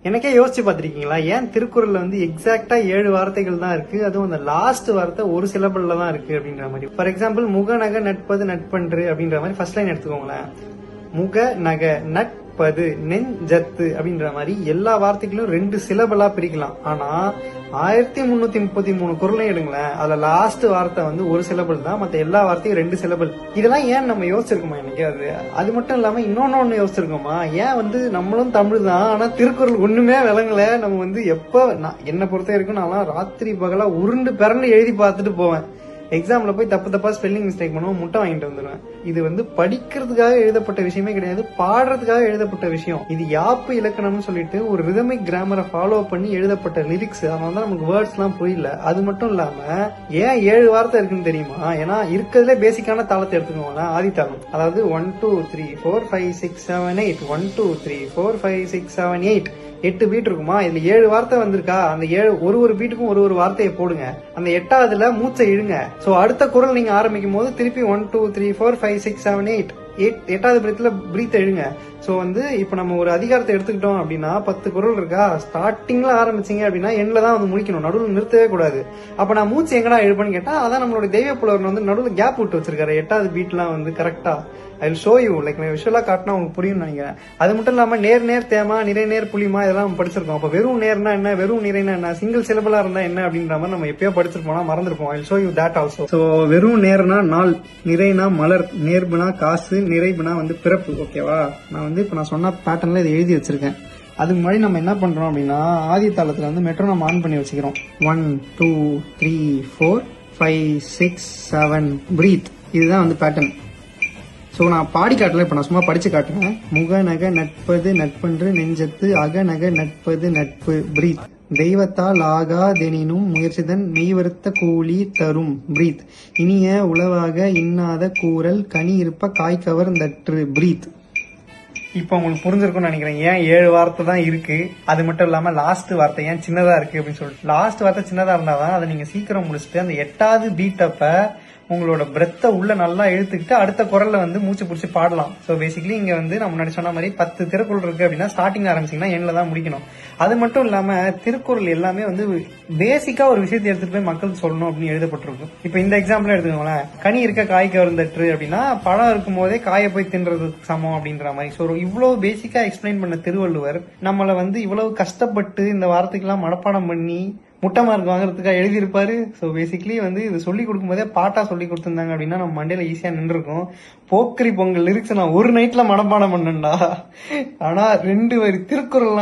எனக்கே யோசிச்சு பாத்திருக்கீங்களா, ஏன் திருக்குறள்ல வந்து எக்ஸாக்டா 7 வார்த்தைகள் தான் இருக்கு, அதுவும் அந்த லாஸ்ட் வார்த்தை ஒரு சிலபிள்ல தான் இருக்கு அப்படின்ற மாதிரி. ஃபார் எக்ஸாம்பிள், முகநக நட்பது நட்பன்று அப்படின்ற மாதிரி ஃபர்ஸ்ட் லைன் எடுத்துக்கோங்களேன். முக நக நட்பது நெஞ்சத்து அப்படின்ற மாதிரி எல்லா வார்த்தைகளும் 2 சிலபிளா பிரிக்கலாம். ஆனா 1333 குறளையும் எடுங்களேன், அதுல லாஸ்ட் வார்த்தை வந்து ஒரு சிலபிள் தான், மத்த எல்லா வார்த்தையும் 2 சிலபிள். இதெல்லாம் ஏன் நம்ம யோசிச்சிருக்கோமா எனக்கு? அது மட்டும் இல்லாம இன்னொன்னு யோசிச்சிருக்கோமா, ஏன் வந்து நம்மளும் தமிழ் தான், ஆனா திருக்குறள் ஒண்ணுமே விளங்கல. நம்ம வந்து என்ன பொறுத்த வரைக்கும் நான் ராத்திரி பகலா உருண்டு பிறண்டு எழுதி பார்த்துட்டு போவேன். எக்ஸாம்ல போய் தப்பா ஸ்பெல்லிங் மிஸ்டேக் பண்ணுவோம், முட்டை வாங்கிட்டு வந்துடுவேன். இது வந்து படிக்கிறதுக்காக எழுதப்பட்ட விஷயமே கிடையாது, பாடுறதுக்காக எழுதப்பட்ட விஷயம். இது யாப்பு இலக்கணம்னு சொல்லிட்டு ஒரு ரிதமிக் கிராமரை ஃபாலோ பண்ணி எழுதப்பட்ட லிரிக்ஸ். அதனால தான் நமக்கு வேர்ட்ஸ் எல்லாம் புரியல. அது மட்டும் இல்லாம ஏன் 7 வார்த்தை இருக்குன்னு தெரியுமா? ஏன்னா இருக்கிறதுல பேசிக்கான தாளத்தை எடுத்துக்கோங்களேன், ஆதித்தாளம். அதாவது 1 2 3 4 5 6 7 8 1 2 3 4 5 6 7 8 8 பீட் இருக்குமா? இதுல 7 வார்த்தை வந்திருக்கா? அந்த 7 ஒரு பீட்டுக்கும் ஒரு வார்த்தையை போடுங்க. அந்த 8வதுல மூச்சை இழுங்க. சோ அடுத்த குறள் நீங்க ஆரம்பிக்கும் போது திருப்பி 1 2 3 4 5 6 7 8 8வது பிரீத்ல பிரீத் எழுங்க. சோ வந்து இப்ப நம்ம ஒரு அதிகாரத்தை எடுத்துக்கிட்டோம் அப்படின்னா 10 குறள் இருக்கா? ஸ்டார்டிங்ல ஆரம்பிச்சீங்க அப்படின்னா எண்ட்ல தான் வந்து முடிக்கணும், நடுவில் நிறுத்தவே கூடாது. அப்ப நான் மூச்சு எங்கடா எழுப்பேன்னு கேட்டா, அதான் நம்மளோட தெய்வ புலவர் வந்து நடுவில் கேப் விட்டு வச்சிருக்காரு. 8வது பீட்லாம் வந்து கரெக்டா ஐ வில் ஷோ யூ, லைக் நான் விஷுவலா காட்டினா உங்களுக்கு புரியும்னு நினைக்கிறேன். அது மட்டும் இல்லாம நேர் தேமா, நிறை புளிமா இதெல்லாம் நம்ம படிச்சிருக்கோம். அப்ப வெறும் நேர்னா என்ன, வெறும் நிறைனா என்ன, சிங்கிள் சிலபிளா இருந்தா என்ன அப்படின்ற மாதிரி நம்ம எப்பயோ படிச்சிருப்போம், மறந்துருப்போம். I will show you that also. So வெறும் நேர்னா நாள், நிறைனா மலர், நேர்புனா காசு, நிறைபுனா வந்து பிறப்பு. ஓகேவா? நான் வந்து இப்ப நான் சொன்ன பேட்டர்ன்ல இதை எழுதி வச்சிருக்கேன். அதுக்கு முன்னாடி நம்ம என்ன பண்றோம் அப்படின்னா, ஆதி தாளத்துல வந்து மெட்ரோனம் ஆன் பண்ணி வச்சுக்கிறோம். 1 2 3 4 5 6 7 பிரீத். இதுதான் வந்து பேட்டர்ன். சோ நான் பாடி காட்டல, இப்ப நான் சும்மா படிச்சு காட்டுறேன். முக நக நட்பது நட்பன்று நெஞ்சத்து அக நக நட்பது நட்பு பிரீத். தெய்வத்தால் ஆகாதெனினும் முயற்சிதன் மெய்வருத்த கூலி தரும் பிரீத். இனிய உளவாக இன்னாத கூறல் கனி இருப்ப காய் கவர்ந்தற்று பிரீத். இப்ப உங்களுக்கு புரிஞ்சிருக்கும்னு நினைக்கிறேன் ஏன் 7 வார்த்தை தான் இருக்கு. அது மட்டும் இல்லாம லாஸ்ட் வார்த்தை ஏன் சின்னதா இருக்கு அப்படின்னு சொல்லிட்டு. லாஸ்ட் வார்த்தை சின்னதா இருந்தாதான் அதை நீங்க சீக்கிரம் முடிச்சுட்டு அந்த 8வது பீட் அப்ப உங்களோட பிரெத்தை உள்ள நல்லா இழுத்துக்கிட்டு அடுத்த குரல்ல வந்து மூச்சு பிடிச்சி பாடலாம். ஸோ பேசிக்கலி இங்க வந்து நம்ம முன்னாடி சொன்ன மாதிரி 10 திருக்குறள் இருக்கு அப்படின்னா ஸ்டார்டிங் ஆரம்பிச்சீங்கன்னா எண்ணில் தான் முடிக்கணும். அது மட்டும் இல்லாம திருக்குறள் எல்லாமே வந்து பேசிக்கா ஒரு விஷயத்தை எடுத்துட்டு போய் மக்களுக்கு சொல்லணும் அப்படின்னு எழுதப்பட்டிருக்கும். இப்ப இந்த எக்ஸாம்பிள் எடுத்துக்கோங்களேன், கனி இருக்க காய் கவர்ந்தற்று அப்படின்னா பழம் இருக்கும் போதே காயை போய் தின்றதுக்கு சமம் அப்படின்ற மாதிரி. ஸோ இவ்வளவு பேசிக்கா எக்ஸ்பிளைன் பண்ண திருவள்ளுவர் நம்மளை வந்து இவ்வளவு கஷ்டப்பட்டு இந்த வார்த்தைக்கெல்லாம் மனப்பாடம் பண்ணி முட்டை மார்க் வாங்குறதுக்காக எழுதியிருப்பாரு. ஸோ பேசிக்கலி வந்து இது சொல்லி கொடுக்கும் போதே பாட்டா சொல்லி கொடுத்துருந்தாங்க அப்படின்னா நம்ம மண்டையில ஈஸியா நின்றுருக்கும். போக்கிரி பொங்கல் லிரிக்ஸ் நான் ஒரு நைட்ல மனப்பாடம் பண்ணேன்டா. ஆனா 2 வரி திருக்குறள்